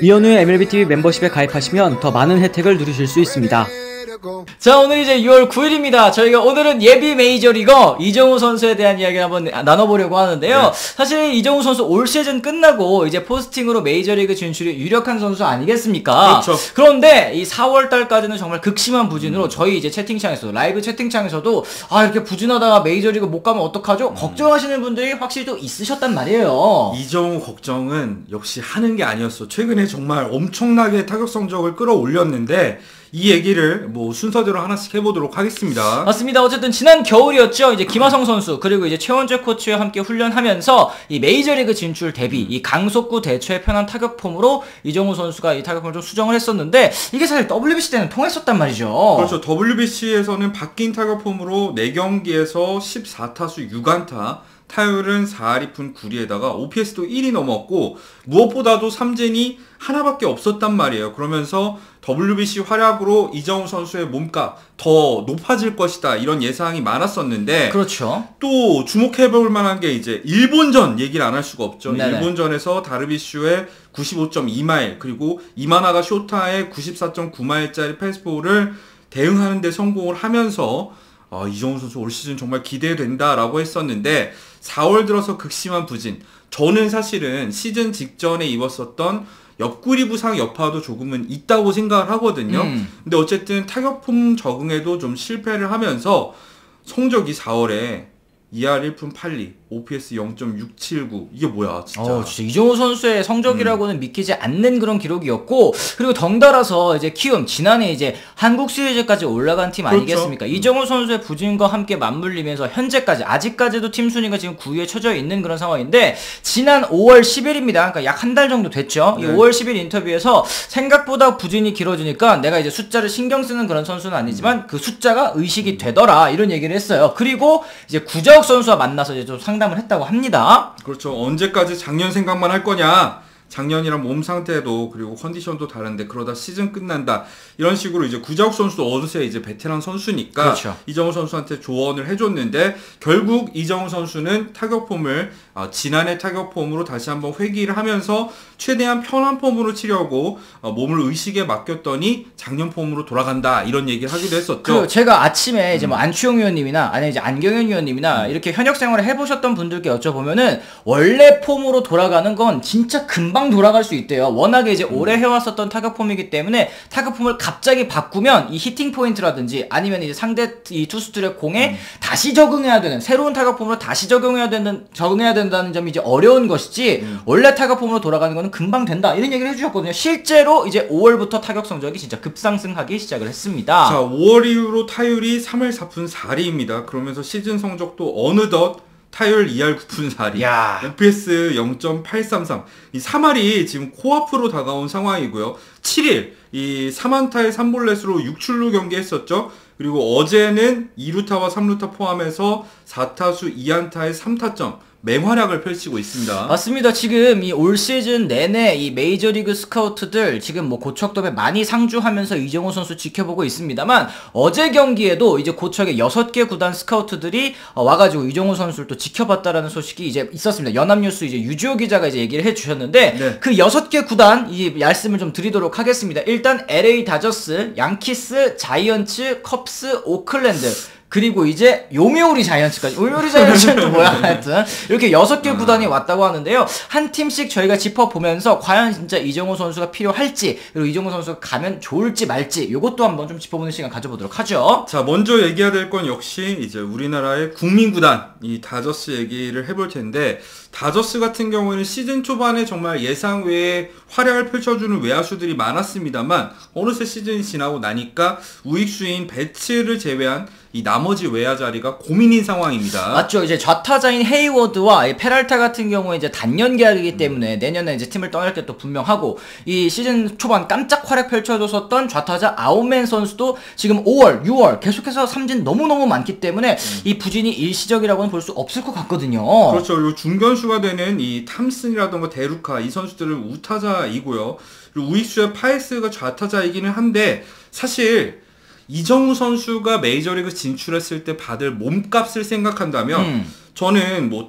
이현우의 MLBTV 멤버십에 가입하시면 더 많은 혜택을 누리실 수 있습니다. 자, 오늘 이제 6월 9일입니다. 저희가 오늘은 예비 메이저리거 이정우 선수에 대한 이야기를 한번 나눠보려고 하는데요. 네. 사실 이정우 선수 올 시즌 끝나고 이제 포스팅으로 메이저리그 진출이 유력한 선수 아니겠습니까? 그렇죠. 그런데 이 4월 달까지는 정말 극심한 부진으로 저희 이제 채팅창에서 라이브 채팅창에서도 이렇게 부진하다가 메이저리그 못 가면 어떡하죠? 걱정하시는 분들이 확실히 또 있으셨단 말이에요. 이정우 걱정은 역시 하는 게 아니었어. 최근에 정말 엄청나게 타격 성적을 끌어올렸는데 이 얘기를 뭐 순서대로 하나씩 해보도록 하겠습니다. 맞습니다. 어쨌든 지난 겨울이었죠. 이제 김하성 선수 그리고 이제 최원재 코치와 함께 훈련하면서 이 메이저리그 진출 대비 이 강속구 대처에 편한 타격 폼으로 이정우 선수가 이 타격 폼을 좀 수정을 했었는데 이게 사실 WBC 때는 통했었단 말이죠. 그렇죠. WBC에서는 바뀐 타격 폼으로 4경기에서 14타수 6안타, 타율은 4할 2푼 9리에다가 OPS도 1이 넘었고 무엇보다도 삼진이 하나밖에 없었단 말이에요. 그러면서 WBC 활약으로 이정우 선수의 몸값 더 높아질 것이다 이런 예상이 많았었는데 그렇죠. 또 주목해볼 만한 게 이제 일본전 얘기를 안 할 수가 없죠. 네네. 일본전에서 다르비슈의 95.2마일 그리고 이마나가 쇼타의 94.9마일짜리 패스트볼을 대응하는 데 성공을 하면서 이정우 선수 올 시즌 정말 기대된다라고 했었는데 4월 들어서 극심한 부진. 저는 사실은 시즌 직전에 입었었던 옆구리 부상 여파도 조금은 있다고 생각을 하거든요. 근데 어쨌든 타격폼 적응에도 좀 실패를 하면서 성적이 4월에 2할 1푼 8리, OPS 0.679 이게 뭐야 진짜. 진짜 이정우 선수의 성적이라고는 믿기지 않는 그런 기록이었고 그리고 덩달아서 이제 키움 지난해 이제 한국 시리즈까지 올라간 팀 아니겠습니까? 그렇죠. 이정우 선수의 부진과 함께 맞물리면서 현재까지 아직까지도 팀 순위가 지금 9위에 처져 있는 그런 상황인데 지난 5월 10일입니다. 그러니까 약 한 달 정도 됐죠. 네. 이 5월 10일 인터뷰에서 생각보다 부진이 길어지니까 내가 이제 숫자를 신경 쓰는 그런 선수는 아니지만 그 숫자가 의식이 되더라 이런 얘기를 했어요. 그리고 이제 구자욱 선수와 만나서 이제 좀 상담을 했다고 합니다. 그렇죠. 언제까지 작년 생각만 할 거냐. 작년이랑 몸 상태도 그리고 컨디션도 다른데 그러다 시즌 끝난다. 이런 식으로 이제 구자욱 선수도 어느새 이제 베테랑 선수니까 그렇죠. 이정우 선수한테 조언을 해줬는데 결국 이정우 선수는 타격폼을 지난해 타격폼으로 다시 한번 회귀를 하면서 최대한 편한 폼으로 치려고 몸을 의식에 맡겼더니 작년 폼으로 돌아간다 이런 얘기를 하기도 했었죠. 제가 아침에 이제 뭐 안추영 위원님이나 아니 이제 안경현 위원님이나 이렇게 현역 생활을 해보셨던 분들께 여쭤보면은 원래 폼으로 돌아가는 건 진짜 금방 돌아갈 수 있대요. 워낙에 이제 오래 해왔었던 타격폼이기 때문에 타격폼을 갑자기 바꾸면 이 히팅 포인트라든지 아니면 이제 상대 이 투수들의 공에 다시 적응해야 되는 새로운 타격폼으로 다시 적용해야 된다는 점이 이제 어려운 것이지 원래 타격폼으로 돌아가는 거는 금방 된다 이런 얘기를 해주셨거든요. 실제로 이제 5월부터 타격 성적이 진짜 급상승하기 시작을 했습니다. 자, 5월 이후로 타율이 3할 4푼 4리입니다. 그러면서 시즌 성적도 어느덧 타율 2할 9푼 4리, OPS 0.833. 이 3할이 지금 코앞으로 다가온 상황이고요. 7일 이 3안타의 3볼넷으로 6출루 경기했었죠. 그리고 어제는 2루타와 3루타 포함해서 4타수 2안타의 3타점. 맹활약을 펼치고 있습니다. 맞습니다. 지금 이 올 시즌 내내 이 메이저리그 스카우트들 지금 뭐 고척돔에 많이 상주하면서 이정우 선수 지켜보고 있습니다만 어제 경기에도 이제 고척의 6개 구단 스카우트들이 와가지고 이정우 선수를 또 지켜봤다라는 소식이 이제 있었습니다. 연합뉴스 이제 유지호 기자가 이제 얘기를 해주셨는데 네. 그 6개 구단 이 말씀을 좀 드리도록 하겠습니다. 일단 LA 다저스, 양키스, 자이언츠, 컵스, 오클랜드 그리고 이제 요미우리 자이언츠까지. 요미우리 자이언츠는 또 뭐야 하여튼 이렇게 6개 구단이 왔다고 하는데요. 한 팀씩 저희가 짚어보면서 과연 진짜 이정우 선수가 필요할지 그리고 이정우 선수가 가면 좋을지 말지 이것도 한번 좀 짚어보는 시간 가져보도록 하죠. 자, 먼저 얘기해야 될 건 역시 이제 우리나라의 국민구단 이 다저스 얘기를 해볼 텐데 다저스 같은 경우에는 시즌 초반에 정말 예상 외에 활약을 펼쳐주는 외야수들이 많았습니다만 어느새 시즌이 지나고 나니까 우익수인 배츠를 제외한 이 나머지 외야 자리가 고민인 상황입니다. 맞죠. 이제 좌타자인 헤이워드와 페랄타 같은 경우에 이제 단년 계약이기 때문에 내년에 이제 팀을 떠날 게 또 분명하고 이 시즌 초반 깜짝 활약 펼쳐줬었던 좌타자 아웃맨 선수도 지금 5월, 6월 계속해서 삼진 너무너무 많기 때문에 이 부진이 일시적이라고는 볼 수 없을 것 같거든요. 그렇죠. 요 중견수가 되는 이 탐슨이라던가 데루카 이 선수들은 우타자이고요. 그리고 우익수의 파이스가 좌타자이기는 한데 사실 이정우 선수가 메이저리그 진출했을 때 받을 몸값을 생각한다면 저는 뭐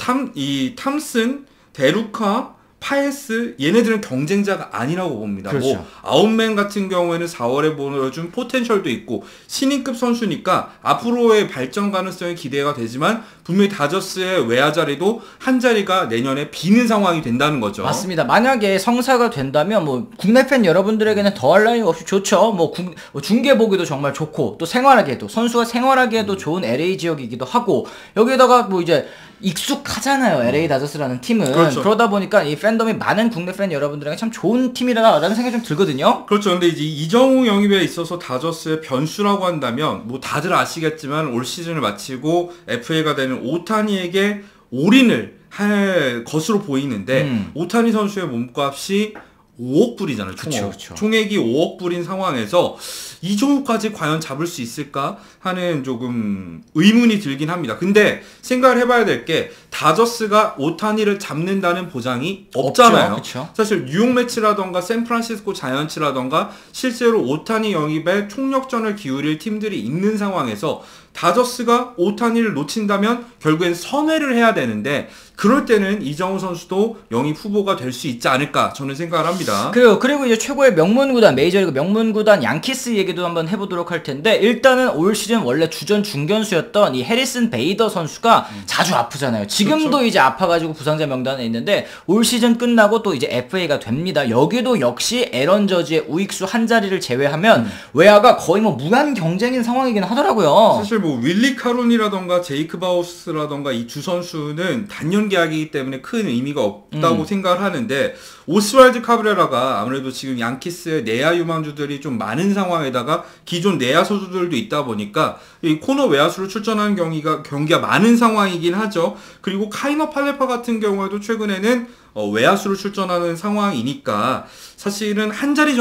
탐슨, 데루카, 파에스 얘네들은 경쟁자가 아니라고 봅니다. 그렇죠. 뭐 아웃맨 같은 경우에는 4월에 보여준 포텐셜도 있고 신인급 선수니까 앞으로의 발전 가능성이 기대가 되지만 분명히 다저스의 외야 자리도 한 자리가 내년에 비는 상황이 된다는 거죠. 맞습니다. 만약에 성사가 된다면 뭐 국내 팬 여러분들에게는 더할 나위 없이 좋죠. 뭐 중계 보기도 정말 좋고 또 생활하기에도 선수가 생활하기에도 좋은 LA 지역이기도 하고 여기에다가 뭐 이제 익숙하잖아요. LA 다저스라는 팀은. 그렇죠. 그러다 보니까 이 팬덤이 많은 국내 팬 여러분들에게 참 좋은 팀이라는 생각이 좀 들거든요. 그렇죠. 근데 이제 이정우 영입에 있어서 다저스의 변수라고 한다면 뭐 다들 아시겠지만 올 시즌을 마치고 FA가 되는 오타니에게 올인을 할 것으로 보이는데 오타니 선수의 몸값이 5억 불이잖아요. 그쵸. 총액이 5억 불인 상황에서 이정우까지 과연 잡을 수 있을까 하는 조금 의문이 들긴 합니다. 근데 생각을 해봐야 될 게 다저스가 오타니를 잡는다는 보장이 없잖아요. 그쵸. 사실 뉴욕 매치라던가 샌프란시스코 자이언츠라던가 실제로 오타니 영입에 총력전을 기울일 팀들이 있는 상황에서 다저스가 오타니를 놓친다면 결국엔 선회를 해야 되는데 그럴 때는 이정우 선수도 영입 후보가 될 수 있지 않을까 저는 생각을 합니다. 그리고 이제 최고의 명문 구단 메이저리그 명문 구단 양키스 얘기도 한번 해보도록 할 텐데 일단은 올 시즌 원래 주전 중견수였던 이 해리슨 베이더 선수가 자주 아프잖아요. 지금도 그렇죠. 이제 아파가지고 부상자 명단에 있는데 올 시즌 끝나고 또 이제 FA가 됩니다. 여기도 역시 에런 저지의 우익수 한 자리를 제외하면 외야가 거의 뭐 무한 경쟁인 상황이긴 하더라고요. 사실 뭐 윌리 카론이라던가 제이크 바우스라던가 이 두 선수는 단년 계약이기 때문에 큰 의미가 없다고 생각을 하는데 오스왈드 카브레라가 아무래도 지금 양키스의 내야 유망주들이 좀 많은 상황에다가 기존 내야 선수들도 있다 보니까 이 코너 외야수로 출전하는 경기가 많은 상황이긴 하죠. 그리고 카이너 팔레파 같은 경우에도 최근에는 외야수로 출전하는 상황이니까 사실은 한 자리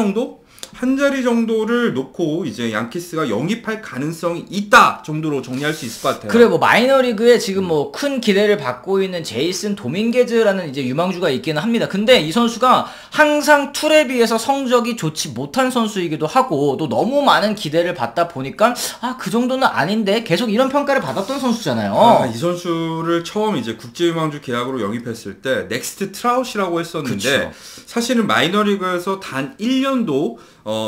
정도를 놓고 이제 양키스가 영입할 가능성이 있다 정도로 정리할 수 있을 것 같아요. 그래 뭐 마이너리그에 지금 뭐 큰 기대를 받고 있는 제이슨 도밍게즈라는 이제 유망주가 있기는 합니다. 근데 이 선수가 항상 툴에 비해서 성적이 좋지 못한 선수이기도 하고 또 너무 많은 기대를 받다 보니까 그 정도는 아닌데 계속 이런 평가를 받았던 선수잖아요. 이 선수를 처음 이제 국제 유망주 계약으로 영입했을 때 넥스트 트라우시라고 했었는데 그쵸. 사실은 마이너리그에서 단 1년도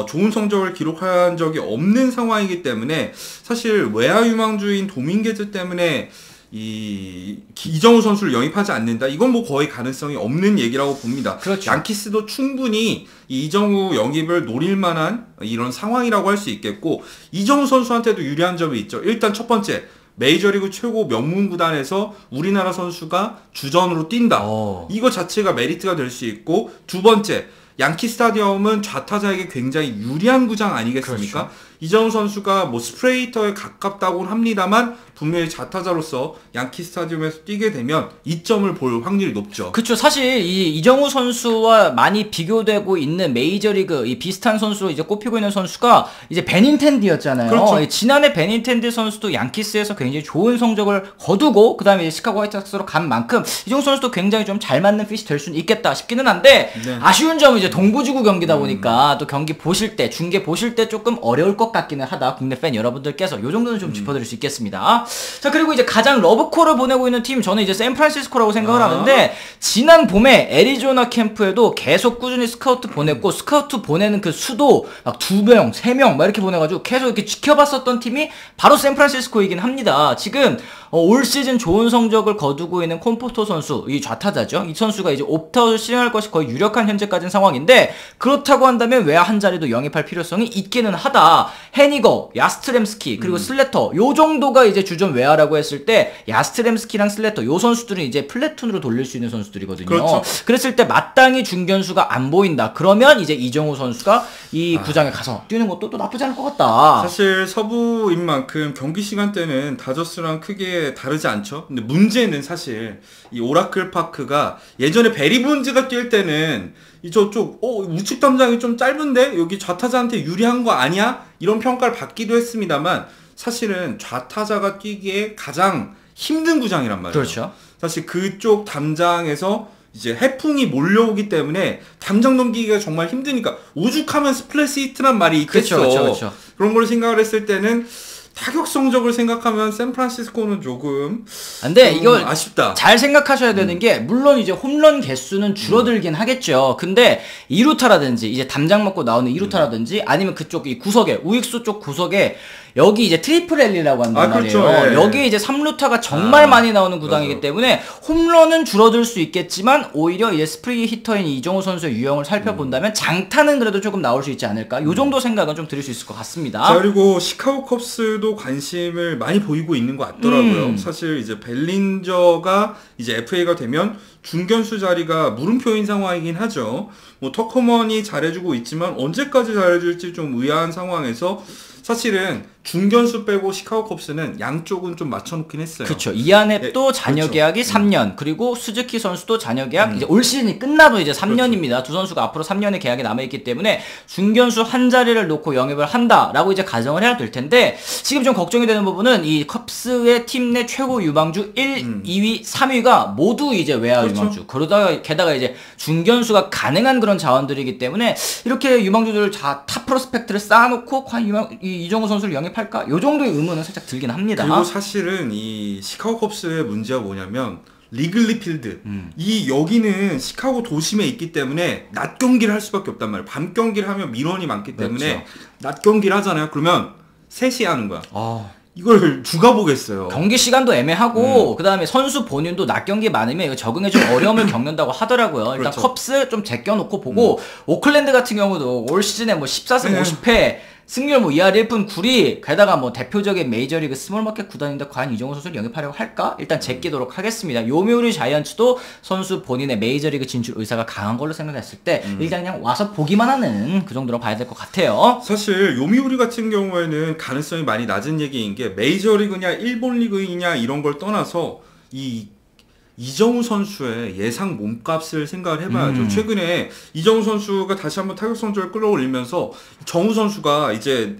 좋은 성적을 기록한 적이 없는 상황이기 때문에 사실 외야 유망주인 도밍게즈 때문에 이정우 선수를 영입하지 않는다. 이건 뭐 거의 가능성이 없는 얘기라고 봅니다. 그렇죠. 양키스도 충분히 이정우 영입을 노릴 만한 이런 상황이라고 할 수 있겠고 이정우 선수한테도 유리한 점이 있죠. 일단 첫 번째 메이저리그 최고 명문 구단에서 우리나라 선수가 주전으로 뛴다. 이거 자체가 메리트가 될 수 있고 두 번째 양키 스타디움은 좌타자에게 굉장히 유리한 구장 아니겠습니까? 그렇죠. 이정우 선수가 뭐 스프레이터에 가깝다고는 합니다만 분명히 좌타자로서 양키 스타디움에서 뛰게 되면 이점을 볼 확률이 높죠. 그쵸. 사실 이정우 선수와 많이 비교되고 있는 메이저리그 이 비슷한 선수로 이제 꼽히고 있는 선수가 이제 베닌텐디였잖아요. 그렇죠. 지난해 베닌텐디 선수도 양키스에서 굉장히 좋은 성적을 거두고 그다음에 시카고 화이트삭스로 간 만큼 이정우 선수도 굉장히 좀 잘 맞는 핏이 될 수는 있겠다 싶기는 한데 네. 아쉬운 점은 이제 동부지구 경기다 보니까 또 경기 보실 때 중계 보실 때 조금 어려울 것 같기는 하다. 국내 팬 여러분들께서 요 정도는 좀 짚어드릴 수 있겠습니다. 자 그리고 이제 가장 러브콜을 보내고 있는 팀 저는 이제 샌프란시스코라고 생각을 하는데 지난 봄에 애리조나 캠프에도 계속 꾸준히 스카우트 보냈고 스카우트 보내는 그 수도 막 2명, 3명 막 이렇게 보내가지고 계속 이렇게 지켜봤었던 팀이 바로 샌프란시스코이긴 합니다. 지금 올 시즌 좋은 성적을 거두고 있는 콤포토 선수, 이 좌타자죠. 이 선수가 이제 옵트아웃을 시행할 것이 거의 유력한 현재까지는 상황인데 그렇다고 한다면 외야 한 자리도 영입할 필요성이 있기는 하다. 해니거, 야스트렘스키 그리고 슬래터 요 정도가 이제 주전 외야라고 했을 때 야스트렘스키랑 슬래터 요 선수들은 이제 플래툰으로 돌릴 수 있는 선수들이거든요. 그렇죠. 그랬을 때 마땅히 중견수가 안 보인다. 그러면 이제 이정우 선수가 이 구장에 가서 뛰는 것도 또 나쁘지 않을 것 같다. 사실 서부인 만큼 경기 시간대는 다저스랑 크게 다르지 않죠. 근데 문제는 사실 이 오라클 파크가 예전에 베리 본즈가 뛸 때는 이 저쪽 우측 담장이 좀 짧은데 여기 좌타자한테 유리한 거 아니야? 이런 평가를 받기도 했습니다만 사실은 좌타자가 뛰기에 가장 힘든 구장이란 말이에요. 그렇죠. 사실 그쪽 담장에서 이제 해풍이 몰려오기 때문에 담장 넘기기가 정말 힘드니까 오죽하면 스플래시 히트란 말이 있겠죠. 그렇죠. 그런 걸 생각을 했을 때는 타격 성적을 생각하면 샌프란시스코는 조금 근데 좀 이걸 아쉽다. 잘 생각하셔야 되는 게 물론 이제 홈런 개수는 줄어들긴 하겠죠. 근데 2루타라든지 이제 담장 먹고 나오는 2루타라든지 아니면 그쪽 이 구석에 우익수 쪽 구석에 여기 이제 트리플 랠리라고 한단 말이에요. 그렇죠. 예. 여기 이제 3루타가 정말 많이 나오는 구장이기 맞아. 때문에 홈런은 줄어들 수 있겠지만 오히려 이제 스프링 히터인 이정우 선수의 유형을 살펴본다면 장타는 그래도 조금 나올 수 있지 않을까? 요 정도 생각은 좀 드릴 수 있을 것 같습니다. 자, 그리고 시카고 컵스도 관심을 많이 보이고 있는 것 같더라고요. 사실 이제 벨린저가 이제 FA가 되면 중견수 자리가 물음표인 상황이긴 하죠. 뭐 터커먼이 잘해주고 있지만 언제까지 잘해줄지 좀 의아한 상황에서 사실은 중견수 빼고 시카고 컵스는 양쪽은 좀 맞춰놓긴 했어요. 그렇죠. 이안앱도 잔여 그렇죠. 계약이 3년, 그리고 수즈키 선수도 잔여 계약 이제 올 시즌이 끝나도 이제 3년입니다. 두 선수가 앞으로 3년의 계약이 남아있기 때문에 중견수 한 자리를 놓고 영입을 한다라고 이제 가정을 해야 될 텐데 지금 좀 걱정이 되는 부분은 이 컵스의 팀 내 최고 유망주 1, 2위, 3위가 모두 이제 외야 그렇죠. 유망주. 그러다가 게다가 이제 중견수가 가능한 그런 자원들이기 때문에 이렇게 유망주들을 다 탑 프로스펙트를 쌓아놓고 과연 이정우 선수를 영입할까? 요 정도의 의문은 살짝 들긴 합니다. 그리고 사실은 이 시카고 컵스의 문제가 뭐냐면 리글리 필드 이 여기는 시카고 도심에 있기 때문에 낮 경기를 할 수밖에 없단 말이에요. 밤 경기를 하면 민원이 많기 때문에 그렇죠. 낮 경기를 하잖아요. 그러면 3시에 하는 거야. 이걸 누가 보겠어요. 경기 시간도 애매하고 그다음에 선수 본인도 낮 경기 많으면 이거 적응에 좀 어려움을 겪는다고 하더라고요. 일단 그렇죠. 컵스 좀 제껴놓고 보고 오클랜드 같은 경우도 올 시즌에 뭐 14승 50패 승률 뭐 2할 1푼 9리 게다가 뭐 대표적인 메이저리그 스몰마켓 구단인데 과연 이정우 선수를 영입하려고 할까? 일단 제끼도록 하겠습니다. 요미우리 자이언츠도 선수 본인의 메이저리그 진출 의사가 강한 걸로 생각했을 때 일단 그냥 와서 보기만 하는 그 정도로 봐야 될 것 같아요. 사실 요미우리 같은 경우에는 가능성이 많이 낮은 얘기인 게 메이저리그냐 일본 리그이냐 이런 걸 떠나서 이정우 선수의 예상 몸값을 생각을 해봐야죠. 최근에 이정우 선수가 다시 한번 타격 성적을 끌어올리면서 정우 선수가 이제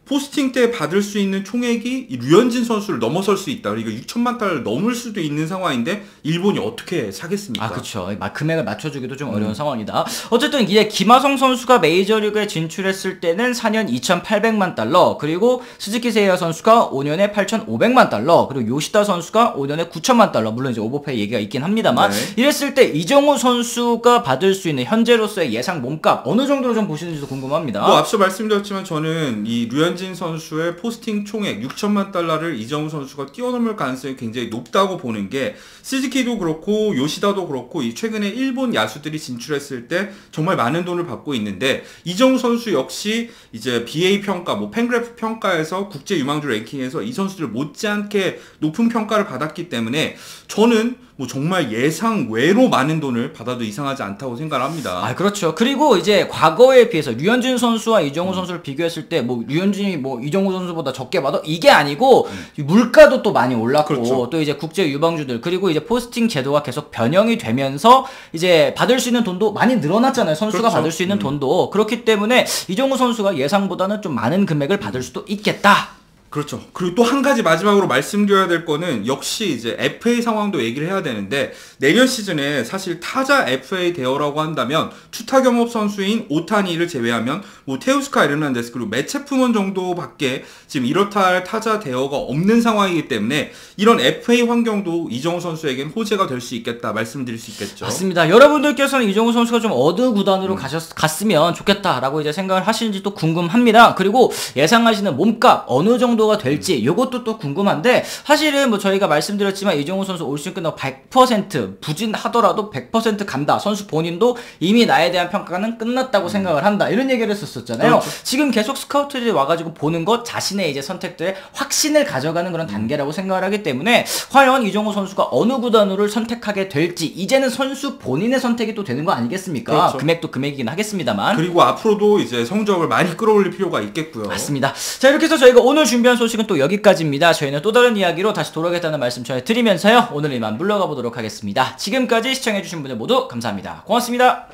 포스팅 때 받을 수 있는 총액이 이 류현진 선수를 넘어설 수 있다. 그러니까 6천만 달러를 넘을 수도 있는 상황인데 일본이 어떻게 사겠습니까? 그렇죠. 금액을 맞춰주기도 좀 어려운 상황이다. 어쨌든 이제 김하성 선수가 메이저리그에 진출했을 때는 4년 2,800만 달러, 그리고 스즈키 세이야 선수가 5년에 8,500만 달러, 그리고 요시다 선수가 5년에 9천만 달러. 물론 이제 오버페이 얘기가 있긴 합니다만, 이랬을 때 이정우 선수가 받을 수 있는 현재로서의 예상 몸값 어느 정도로 좀 보시는지도 궁금합니다. 뭐 앞서 말씀드렸지만 저는 이 류현진 선수의 포스팅 총액 6천만 달러를 이정우 선수가 뛰어넘을 가능성이 굉장히 높다고 보는 게 스즈키도 그렇고 요시다도 그렇고 이 최근에 일본 야수들이 진출했을 때 정말 많은 돈을 받고 있는데 이정우 선수 역시 이제 BA 평가, 뭐 팬그래프 평가에서 국제 유망주 랭킹에서 이 선수들 못지않게 높은 평가를 받았기 때문에 저는 뭐 정말 예상 외로 많은 돈을 받아도 이상하지 않다고 생각을 합니다. 그렇죠. 그리고 이제 과거에 비해서 류현진 선수와 이정우 선수를 비교했을 때 뭐 류현진이 뭐 이정우 선수보다 적게 받아 이게 아니고 물가도 또 많이 올랐고 그렇죠. 또 이제 국제 유망주들 그리고 이제 포스팅 제도가 계속 변형이 되면서 이제 받을 수 있는 돈도 많이 늘어났잖아요. 선수가 그렇죠. 받을 수 있는 돈도 그렇기 때문에 이정우 선수가 예상보다는 좀 많은 금액을 받을 수도 있겠다. 그렇죠. 그리고 또 한 가지 마지막으로 말씀드려야 될 거는 역시 이제 FA 상황도 얘기를 해야 되는데 내년 시즌에 사실 타자 FA 대여라고 한다면 투타 경험 선수인 오타니를 제외하면 뭐 테우스카 에르난데스 그리고 매체프먼 정도밖에 지금 이렇다 할 타자 대여가 없는 상황이기 때문에 이런 FA 환경도 이정우 선수에겐 호재가 될 수 있겠다 말씀드릴 수 있겠죠. 맞습니다. 여러분들께서는 이정우 선수가 좀 어느 구단으로 갔으면 좋겠다라고 이제 생각을 하시는지 또 궁금합니다. 그리고 예상하시는 몸값 어느 정도가 될지 이것도 또 궁금한데 사실은 뭐 저희가 말씀드렸지만 이정우 선수 올 시즌 끝나고 100% 부진하더라도 100% 간다. 선수 본인도 이미 나에 대한 평가는 끝났다고 생각을 한다. 이런 얘기를 했었잖아요. 그렇죠. 지금 계속 스카우트들이 와가지고 보는 것 자신의 이제 선택들의 확신을 가져가는 그런 단계라고 생각을 하기 때문에 과연 이정우 선수가 어느 구단으를 선택하게 될지 이제는 선수 본인의 선택이 또 되는 거 아니겠습니까? 그렇죠. 금액도 금액이긴 하겠습니다만 그리고 앞으로도 이제 성적을 많이 끌어올릴 필요가 있겠고요. 맞습니다. 자, 이렇게 해서 저희가 오늘 준비한 소식은 또 여기까지입니다. 저희는 또 다른 이야기로 다시 돌아오겠다는 말씀 전해드리면서요. 오늘 이만 물러가 보도록 하겠습니다. 지금까지 시청해주신 분들 모두 감사합니다. 고맙습니다.